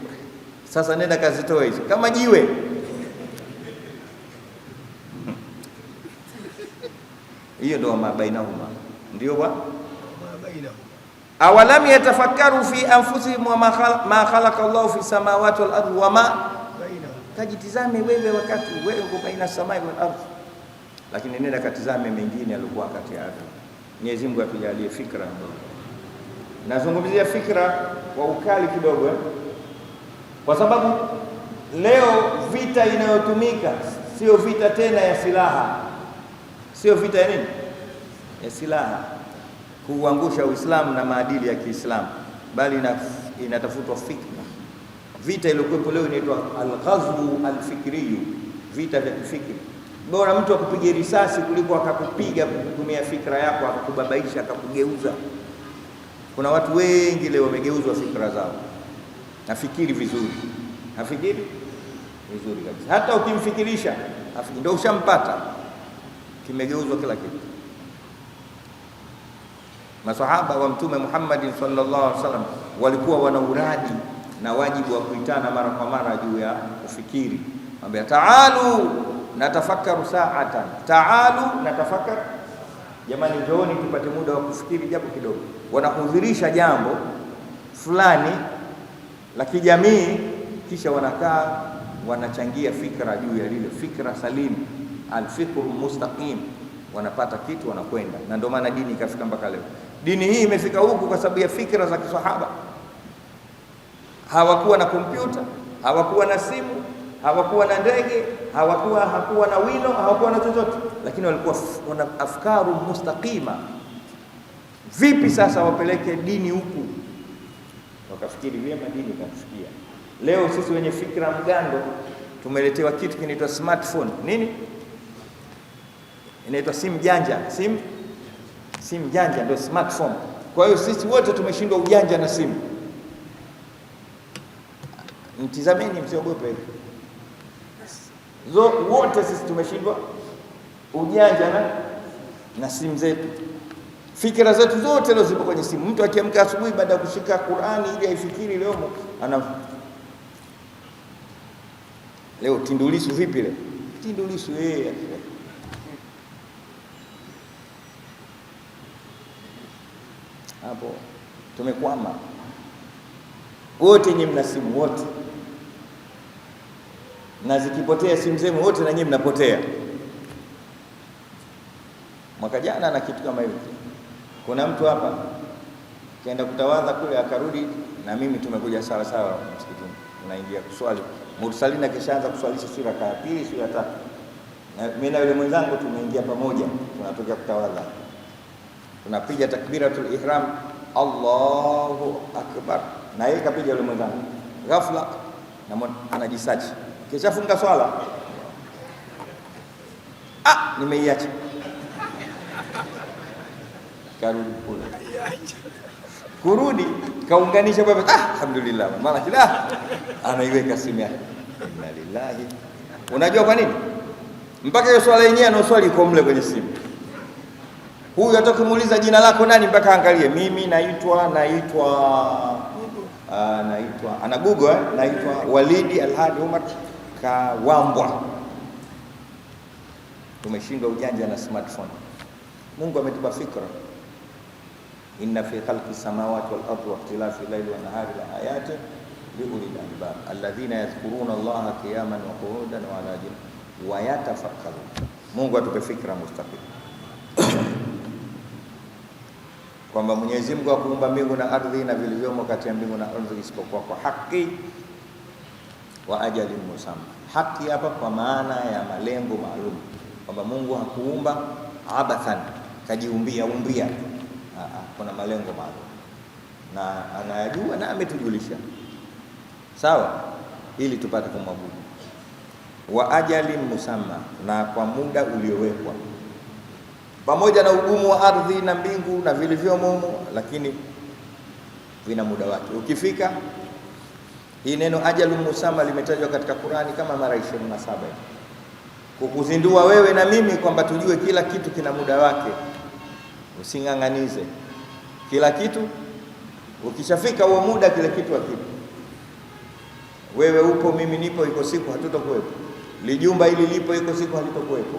sasa nenda kazitoe hizo kama jiwe. Hiyo ndio mabainahuma, ndio wa mabainahuma. Awalam yatafakkaru fi anfusihim wa ma khalaqa Allahu fi samawati wal ardi wa ma bainahuma. Kajitizame wewe wakati wewe uko baina samai wal ardi. Lakini nenda katizame mengine alikuwa kati ya ardhi. Mwenyezi Mungu atujalie fikra ndogo. Nazungumzia fikra kwa ukali kidogo, kwa sababu leo vita inayotumika sio vita tena ya silaha, sio vita ya nini, ya silaha kuuangusha Uislamu na maadili ya Kiislamu, bali inatafutwa fikra. Vita iliyokuwepo leo inaitwa al-ghazwu al-fikri, vita vya kifikri. Bora mtu akupige risasi kuliko akakupiga kutumia fikra yako, akakubabaisha, akakugeuza. Kuna watu wengi leo wamegeuzwa fikra zao. Nafikiri vizuri, nafikiri vizuri kabisa. Hata ukimfikirisha ndio ushampata, kimegeuzwa kila kitu. Masahaba wa Mtume Muhammad sallallahu alaihi wasallam walikuwa wana uradi na wajibu wa kuitana mara kwa mara juu ya kufikiri. Ambia taalu natafakkaru sa'atan, taalu natafakar, jamani njooni tupate muda wa kufikiri japo kidogo. Wanahudhurisha jambo fulani la kijamii, kisha wanakaa wanachangia fikra juu ya lile, fikra salim, alfikru mustaqim, wanapata kitu wanakwenda. Na ndio maana dini ikafika mpaka leo. Dini hii imefika huku kwa sababu ya fikra za kisahaba. Hawakuwa na kompyuta, hawakuwa na simu, hawakuwa na ndege, hawakuwa na wino, hawakuwa na chochote, lakini walikuwa wana afkaru mustaqima. Vipi sasa wapeleke dini huku? Wakafikiri vyema, dini ikafikia. Leo sisi wenye fikra mgando tumeletewa kitu kinaitwa smartphone. Nini? Inaitwa simu janja. Simu janja ndio smartphone. Kwa hiyo sisi wote tumeshindwa ujanja na simu. Mtizameni, msiogope. Wote sisi tumeshindwa ujanja na simu zetu. Fikra zetu zote leo zipo kwenye simu. Mtu akiamka asubuhi baada ya kushika Qur'ani ili aifikiri leo Tundu Lissu vipi leo? Tundu Lissu yeye hapo Tumekwama wote, nyinyi mna simu wote, na zikipotea simu zenu wote na nyinyi mnapotea. Mwaka jana na kitu kama hivi, kuna mtu hapa kaenda kutawadha kule akarudi, na mimi tumekuja sawa sawa msikitini, tunaingia kuswali. Mursalina kishaanza kuswalisha sura ya pili, sura ya tatu, na mimi na yule mwenzangu tumeingia pamoja, tunatoka kutawadha, tunapiga takbiratul ihram, Allahu akbar, na yeye kapiga yule mwenzangu. Ghafla na anajisachi, kisha funga swala, nimeiacha, karudi kule, kurudi kaunganisha baba, alhamdulillah, maana kila anaiweka simu yake. Inna lillahi. Unajua kwa nini? Mpaka hiyo swala yenyewe anaoswali iko mle kwenye simu. Huyu hata kumuuliza jina lako nani, mpaka angalie, mimi naitwa ana Google, naitwa Walidi Alhadi Umar Kawambwa. Tumeshindwa ujanja na smartphone. Mungu ametupa fikra. Inna fi khalqi samawati wal ardi wa ikhtilafi layli wan nahari la ayatin li ulil albab alladhina yadhkuruna Allaha qiyaman wa qu'udan wa ala junubihim wa yatafakkarun. Mungu atupe fikra mustaqim. Kwamba Mwenyezi Mungu akuumba mbingu na ardhi na vilivyomo kati ya mbingu na ardhi isipokuwa kwa haki wa ajali musamma. Haki hapa kwa maana ya malengo maalum, kwamba Mungu hakuumba abathan, kajiumbia. Kuna malengo maalum na anayajua na ametujulisha, sawa, ili tupate kumwabudu. Wa ajali musamma, na kwa muda uliowekwa, pamoja na ugumu wa ardhi na mbingu na vilivyomo, lakini vina muda wake. Ukifika, hii neno ajalu musamma limetajwa katika Qur'ani kama mara 27 kukuzindua wewe na mimi kwamba tujue kila kitu kina muda wake. Using'ang'anize kila kitu, ukishafika huo muda kila kitu hakipo. Wewe upo, mimi nipo, iko siku hatutokuwepo. Lijumba hili lipo, iko siku halitokuwepo.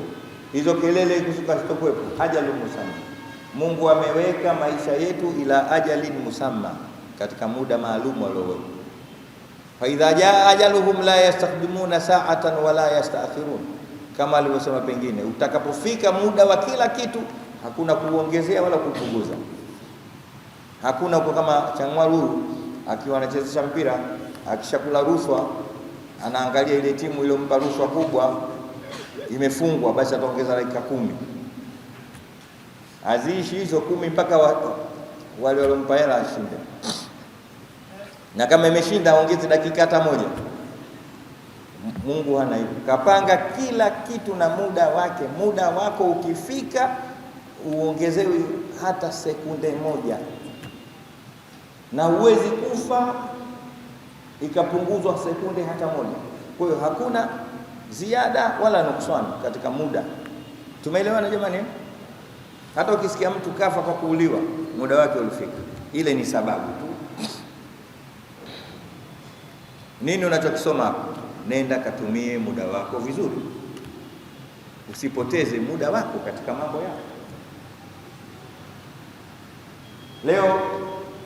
Hizo kelele iko siku hazitokuwepo. Ajalun musamma. Mungu ameweka maisha yetu ila ajalin musamma, katika muda maalum alioweka. Fa idha jaa ajaluhum la yastaqdimuna sa'atan wala yasta'khirun, kama alivyosema pengine, utakapofika muda wa kila kitu hakuna kuongezea wala kupunguza. Hakuna kwa kama Changwalu akiwa anachezesha mpira, akishakula rushwa anaangalia ile timu ile mpa rushwa kubwa imefungwa, basi ataongeza dakika 10. Azishi hizo 10 mpaka wale waliompa hela ashinde, na kama imeshinda aongeze dakika hata moja. Mungu hana hivyo, kapanga kila kitu na muda wake. Muda wako ukifika uongezewe hata sekunde moja, na huwezi kufa ikapunguzwa sekunde hata moja. Kwa hiyo hakuna ziada wala nuksani katika muda. Tumeelewana jamani? Hata ukisikia mtu kafa kwa kuuliwa, muda wake ulifika, ile ni sababu tu. Nini unachokisoma hapo? Nenda katumie muda wako vizuri, usipoteze muda wako katika mambo yako. Leo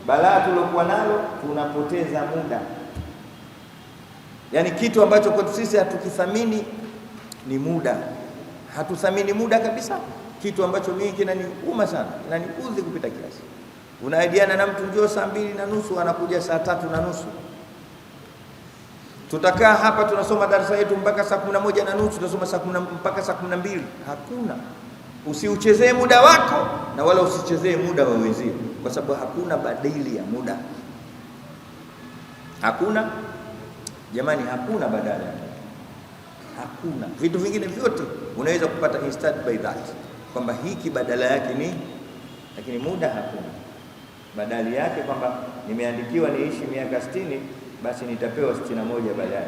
balaa tulokuwa nalo, tunapoteza muda. Yaani kitu ambacho kwa sisi hatukithamini ni muda. Hatuthamini muda kabisa. Kitu ambacho mimi kinaniuma sana, kinaniudhi kupita kiasi. Unaidiana na mtu njoo saa 2:30, anakuja saa 3:30. Tutakaa hapa tunasoma darasa yetu mpaka saa 11:30, tutasoma mpaka saa 12. Hakuna. Usiuchezee muda wako na wala usichezee muda wa wenzio, kwa sababu hakuna badili ya muda. Hakuna jamani, hakuna badala ya muda. Hakuna. Vitu vingine vyote unaweza kupata instead by that, kwamba hiki badala yake ni, lakini muda hakuna badali yake, kwamba nimeandikiwa niishi miaka 60, basi nitapewa 61 baadaye.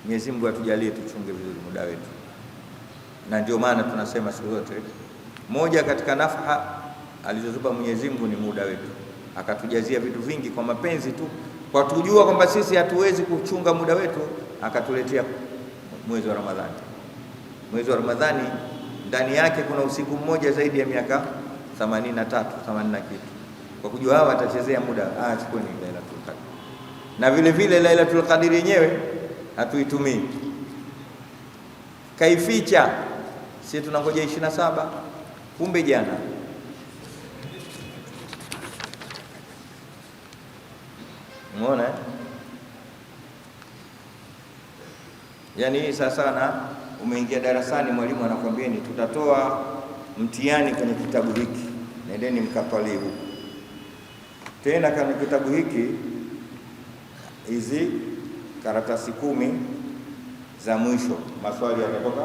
Mwenyezi Mungu atujalie tuchunge vizuri muda wetu. Na ndio maana tunasema siku zote, moja katika nafha alizotupa Mwenyezi Mungu ni muda wetu. Akatujazia vitu vingi kwa mapenzi tu, kwa tujua kwamba sisi hatuwezi kuchunga muda wetu, akatuletea mwezi wa Ramadhani. Mwezi wa Ramadhani ndani yake kuna usiku mmoja zaidi ya miaka 83, 80 na kitu. kwa kujua hawa watachezea muda, chukuni Lailatul Qadr. Na vile vile Lailatul Qadr yenyewe hatuitumii, kaificha. Sisi tunangoja 27, kumbe jana. Umeona? Yaani sasa na umeingia darasani, mwalimu anakuambieni tutatoa mtihani kwenye kitabu hiki, nendeni mkatwalie huko. Tena kwenye kitabu hiki hizi karatasi 10 za mwisho, maswali yatatoka.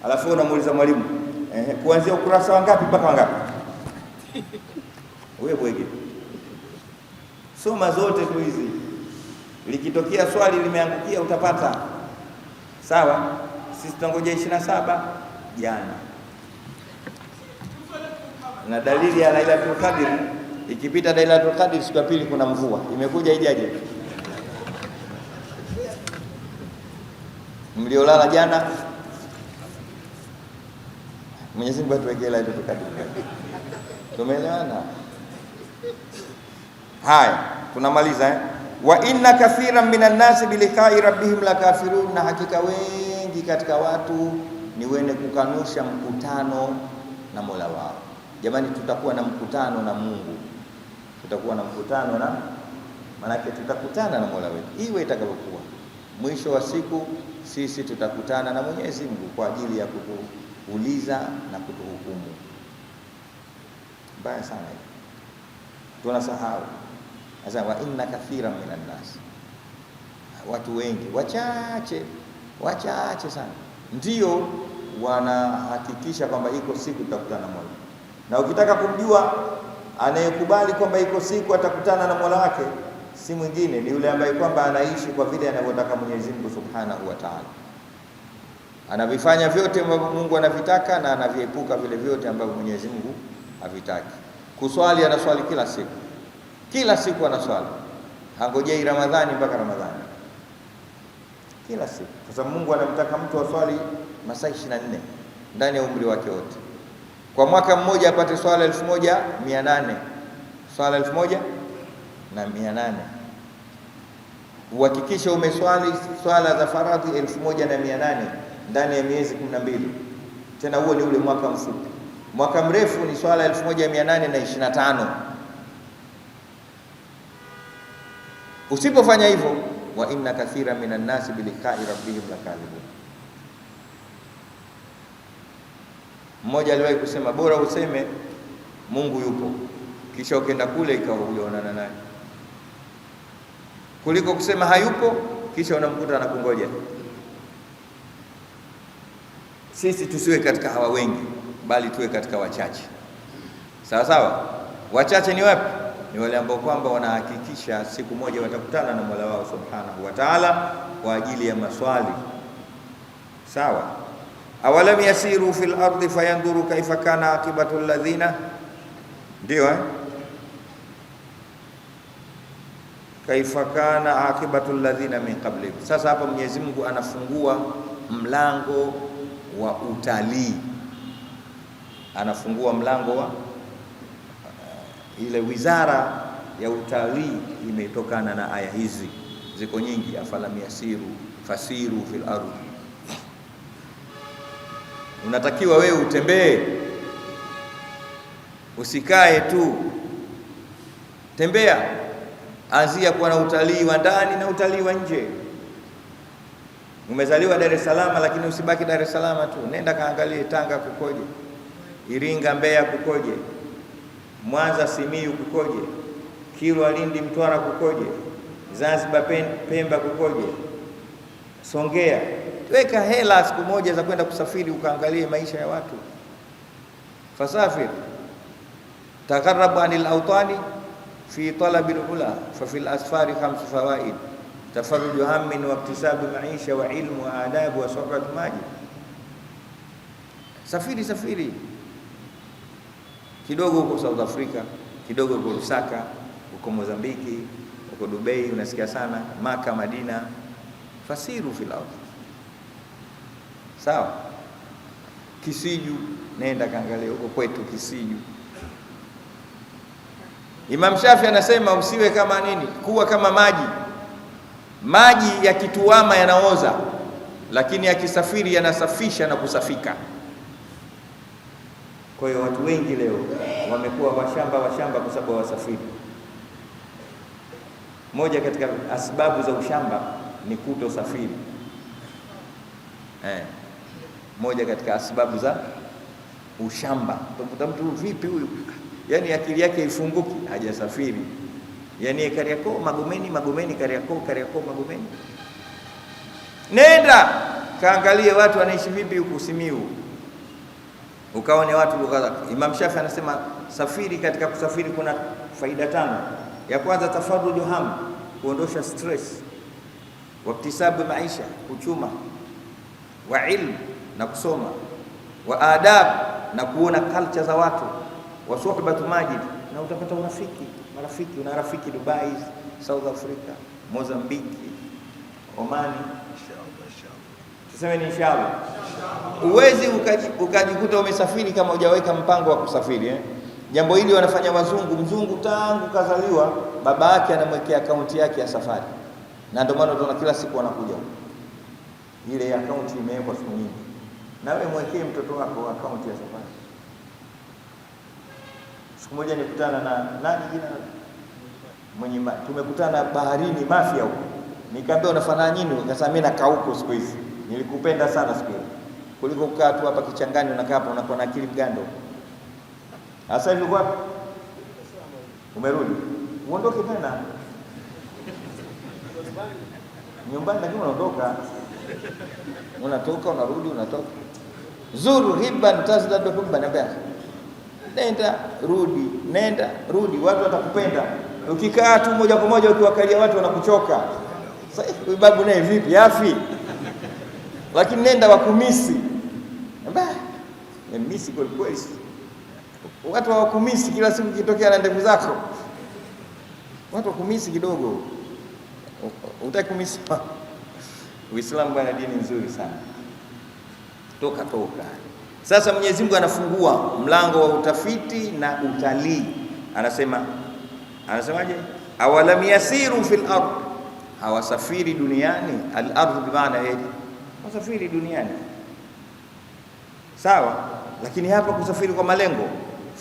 Alafu unamuuliza mwalimu, kuanzia ukurasa wa ngapi mpaka wangapi? Wewe bwege, soma zote tu hizi, likitokea swali limeangukia utapata. Sawa, sisi tunangoja 27 jana. Na dalili ya Lailatul Qadr, ikipita Lailatul Qadr siku ya pili kuna mvua. Imekuja ijaje? Mliolala jana, Mwenyezi Mungu atuwekee Lailatul Qadr. Tumeelewana? Haya, tunamaliza wa inna kathiran minan nasi biliqa'i rabbihim lakafirun, na hakika wengi katika watu ni wenye kukanusha mkutano na Mola wao. Jamani, tutakuwa na mkutano na Mungu, tutakuwa na mkutano na, manake tutakutana na Mola wetu iwe itakavyokuwa. Mwisho wa siku sisi tutakutana na Mwenyezi Mungu kwa ajili ya kutuuliza na kutuhukumu. Mbaya sana hiyo, tunasahau. Sasa wa inna kathiran minan nas, watu wengi wachache sana ndio wanahakikisha kwamba iko siku tutakutana na Mola. Na ukitaka kumjua anayekubali kwamba iko siku atakutana na Mola wake, si mwingine ni yule ambaye kwamba anaishi kwa vile anavyotaka Mwenyezi Mungu Subhanahu wa Ta'ala. Anavifanya vyote ambavyo Mungu anavitaka na anaviepuka vile vyote ambavyo Mwenyezi Mungu havitaki. Kuswali, anaswali kila siku anaswali, hangojei Ramadhani mpaka Ramadhani, kila siku, kwa sababu Mungu anamtaka mtu aswali masaa 24 ndani ya umri wake wote. Kwa mwaka mmoja apate swala 1800, swala 1800. Uhakikisha umeswali swala za faradhi 1800 ndani ya miezi 12. Tena huo ni ule mwaka mfupi. Mwaka mrefu ni swala 1825. Usipofanya hivyo, wa inna kathira minan nasi biliqa'i rabbihim lakadhibun. Mmoja aliwahi kusema bora useme Mungu yupo kisha ukaenda kule ikawa hujaonana naye, kuliko kusema hayupo kisha unamkuta anakungoja. Sisi tusiwe katika hawa wengi, bali tuwe katika wachache. Sawa sawa. Wachache ni wapi? Ni wale ambao kwamba wanahakikisha siku moja watakutana na Mola wao Subhanahu wa Ta'ala kwa ajili ya maswali. Sawa. Awalam yasiru fil ardi fayanduru kaifa kana aqibatu alladhina, ndio kaifa kana aqibatu alladhina min qablihim. Sasa hapa Mwenyezi Mungu anafungua mlango wa utalii, anafungua mlango wa ile wizara ya utalii. Imetokana na aya hizi, ziko nyingi. Afalam yasiru fasiru fil ardi, unatakiwa wewe utembee, usikae tu, tembea. Anzia kuwa na utalii wa ndani na utalii wa nje. Umezaliwa Dar es Salaam, lakini usibaki Dar es Salaam tu, nenda kaangalie Tanga kukoje, Iringa, Mbeya kukoje, Mwanza, Simiyu kukoje, Kilwa, Lindi, Mtwara kukoje, Zanzibar, Pemba kukoje, Songea. Weka hela siku moja za kwenda kusafiri ukaangalie maisha ya watu. Fasafir taqarrab anil awtani fi talabi al-ula fa fil asfari 5 fawaid: tafarruju hammin wa iktisabu maisha wa ilmu wa adabu wa sohbatu maji. Safiri kidogo huko South Africa, kidogo huko Lusaka, huko Mozambiki, huko Dubai, unasikia sana Maka, Madina. Fasiru fil ardh. Sawa. Kisiju, nenda kaangalia huko kwetu Kisiju. Imam Shafi anasema usiwe kama nini, kuwa kama maji. Maji yakituama yanaoza, lakini yakisafiri yanasafisha na kusafika. Kwa hiyo watu wengi leo wamekuwa washamba kwa sababu wasafiri. Moja katika asbabu za ushamba ni kutosafiri. Moja katika asbabu za ushamba. Utakuta mtu vipi huyu? Yaani akili yake ifunguki, hajasafiri. Yaani Kariakoo Magomeni, Kariakoo Magomeni. Nenda kaangalie watu wanaishi vipi huku Simiyu, ukaone watu lugha zake. Imam Shafi anasema safiri, katika kusafiri kuna faida 5. Ya kwanza tafarruju ham, kuondosha stress, waktisabu maisha, kuchuma, wa ilmu, na kusoma, wa adab, na kuona culture za watu, wa suhbatu majid, na utapata marafiki. Una rafiki Dubai, South Africa, Mozambiki, Omani. Tuseme ni inshallah. Uwezi ukajikuta umesafiri kama hujaweka mpango wa kusafiri. Jambo hili wanafanya wazungu. Mzungu tangu kazaliwa baba yake anamwekea akaunti yake ya safari, na ndio maana tunaona kila siku anakuja ile akaunti imewekwa siku nyingi. Na wewe mwekee mtoto wako akaunti ya safari. Siku moja nikutana na nani jina tumekutana baharini Mafia huko. Nikamwambia unafanya nini? Akasema mimi nakaa huko siku hizi. Nilikupenda sana siku hiyo, kuliko kukaa tu hapa kichangani unakaa hapa unakuwa na akili mgando. Sasa hivi wapi? Umerudi. Uondoke tena nyumbani, lakini unaondoka. Unatoka unarudi, unatoka. Zuru hibban tazdadu hubban abaya. Nenda rudi, watu watakupenda. Ukikaa tu moja kwa moja ukiwakalia watu wanakuchoka. Sasa huyu babu naye vipi afi? Lakini nenda wakumisi. Misi kwa kweli. Watu wakumisi kila siku kitokea na ndevu zako. Watu wakumisi kidogo. Utaki kumisi. Uislamu bwana dini nzuri sana. Toka. Sasa Mwenyezi Mungu anafungua mlango wa utafiti na utalii. Anasemaje? Awalam yasiru fil ardh, hawasafiri duniani. Al-ardh bi maana yaji, wasafiri duniani. Sawa, lakini hapa kusafiri kwa malengo.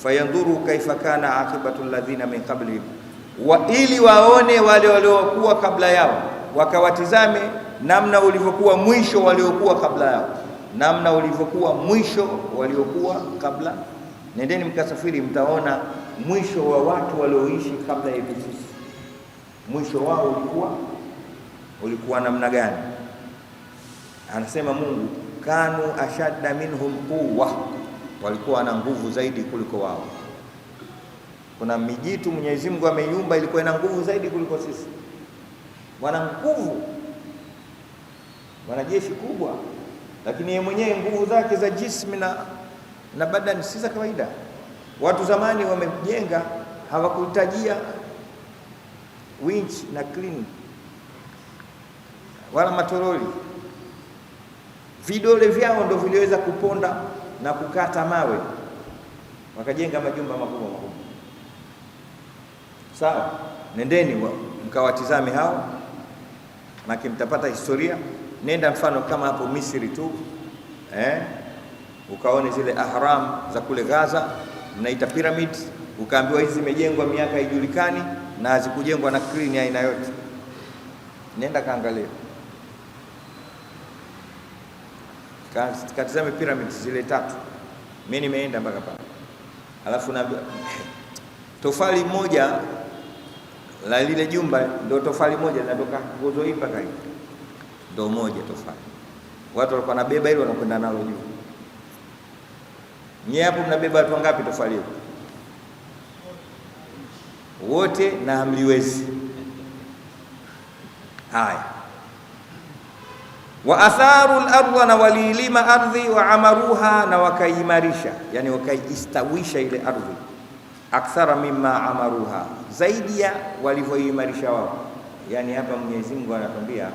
Fayandhuru kaifa kana akibatu alladhina min qablihim, ili waone wale waliokuwa kabla yao, wakawatizame namna ulivyokuwa mwisho waliokuwa kabla yao, kabla. Nendeni mkasafiri, mtaona mwisho wa watu walioishi kabla ya sisi. Mwisho wao ulikuwa namna gani? Anasema Mungu, kanu ashadda minhum quwwa, walikuwa na nguvu zaidi kuliko wao. Kuna mijitu Mwenyezi Mungu ameiumba ilikuwa ina nguvu zaidi kuliko sisi. Wana nguvu, wana jeshi kubwa, lakini yeye mwenyewe nguvu zake za jismi na badani si za kawaida. Watu zamani wamejenga, hawakuhitajia winch na clean wala matoroli. Vidole vyao ndio viliweza kuponda na kukata mawe, wakajenga majumba makubwa. Sawa, nendeni mkawatizame hao, maki mtapata historia. Nenda mfano kama hapo Misri tu, ukaone zile ahram za kule Gaza, mnaita pyramids, ukaambiwa hizi zimejengwa miaka haijulikani na hazikujengwa na clean aina yote. Nenda kaangalia, katizame pyramids zile 3. Mimi nimeenda mpaka pale. Alafu naambia tofali moja la lile jumba ndio tofali moja linatoka nguzo hii mpaka hii. Ndio moja tofali. Watu walikuwa nabeba hilo wanakwenda nalo juu. Nyie hapo mnabeba watu wangapi tofali hiyo? Wote na hamliwezi. Haya. Wa atharu al-ardha, na walilima ardhi, wa amaruha, na wakaimarisha, yani wakaistawisha ile ardhi, akthara mimma amaruha, zaidi ya walivyoimarisha wao. Yani hapa Mwenyezi Mungu anatuambia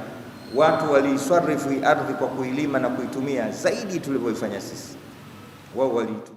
watu waliiswarifu ardhi kwa kuilima na kuitumia zaidi tulivyoifanya sisi. Wao waliitumia